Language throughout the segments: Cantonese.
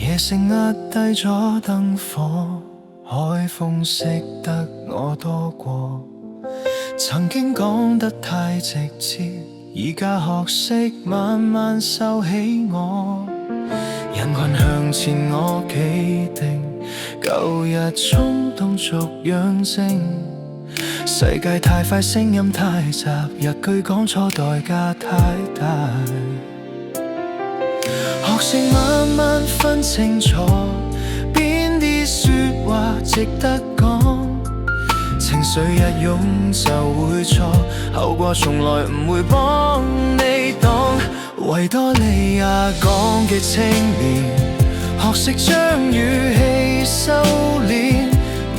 夜城壓低咗燈火，海風識得我多過。曾經講得太直接，而家學識慢慢收起我。人群向前我企定，舊日衝動逐樣靜。世界太快，聲音太雜，一句講錯代價太大。學識慢慢分清楚，邊啲說話值得講。情緒一湧就會錯，後果從來唔會幫你擋。維多利亞港嘅青年，學識將語氣收斂，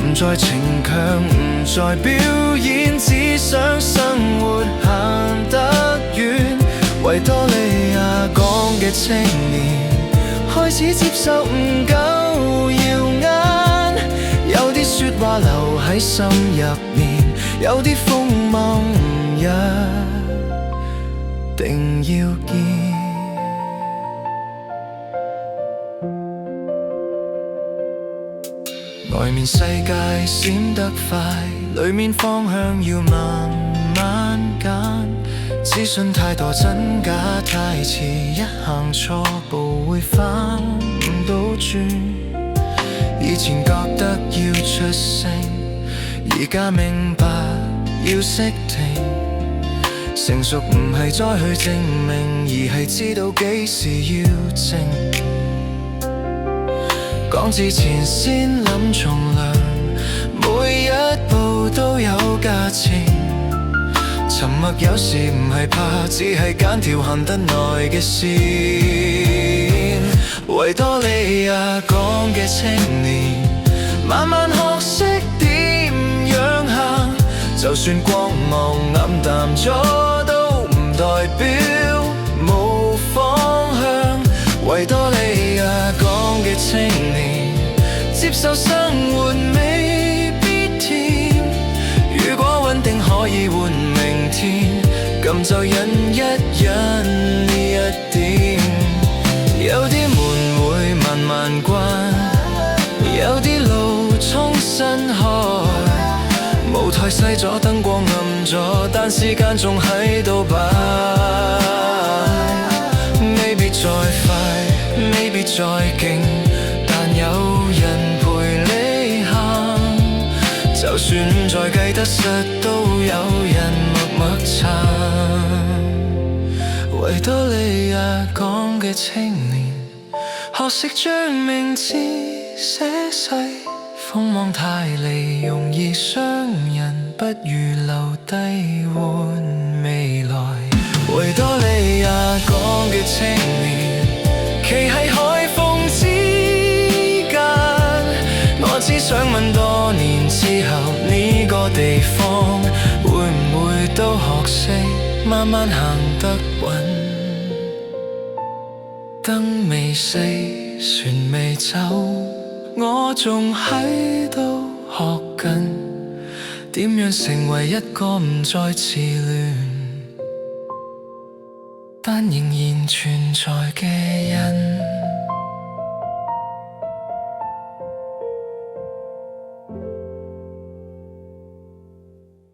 唔再逞強，唔再表演，只想生活行得遠。維多利亞港嘅青年，開始接受唔夠耀眼，有啲說話留喺心入面，有啲鋒芒唔一定要見。外面世界閃得快，裏面方向要慢慢揀。資訊太多真假太遲，一行錯步會返唔到轉。以前覺得要出聲，而家明白要識停。成熟唔係再去證明，而係知道幾時要靜。講之前先諗從良，每一步都有價錢。沉默有時唔係怕，只係揀條行得耐嘅線。維多利亞港嘅青年，慢慢學識點樣行，就算光芒暗淡咗都唔代表冇方向。維多利亞港嘅青年，接受生活未必甜，如果穩定可以換明天，咁就忍一忍呢一點。有啲門會慢慢關，有啲路重新開，舞台細咗燈光暗咗，但時間仲喺度擺。未必再快，未必再勁，但有人陪你行。就算唔再計得失，都有人默默撐。維多利亞港嘅青年，學識將名字寫細，鋒芒太利容易傷人，不如留低換未來。維多利亞港嘅青年，企喺海風之間，我只想問多年之後，呢個地方會唔會都學識慢慢行得穩？燈未熄，船未走，我仲喺度學緊點樣成為一個唔再自戀但仍然存在嘅人。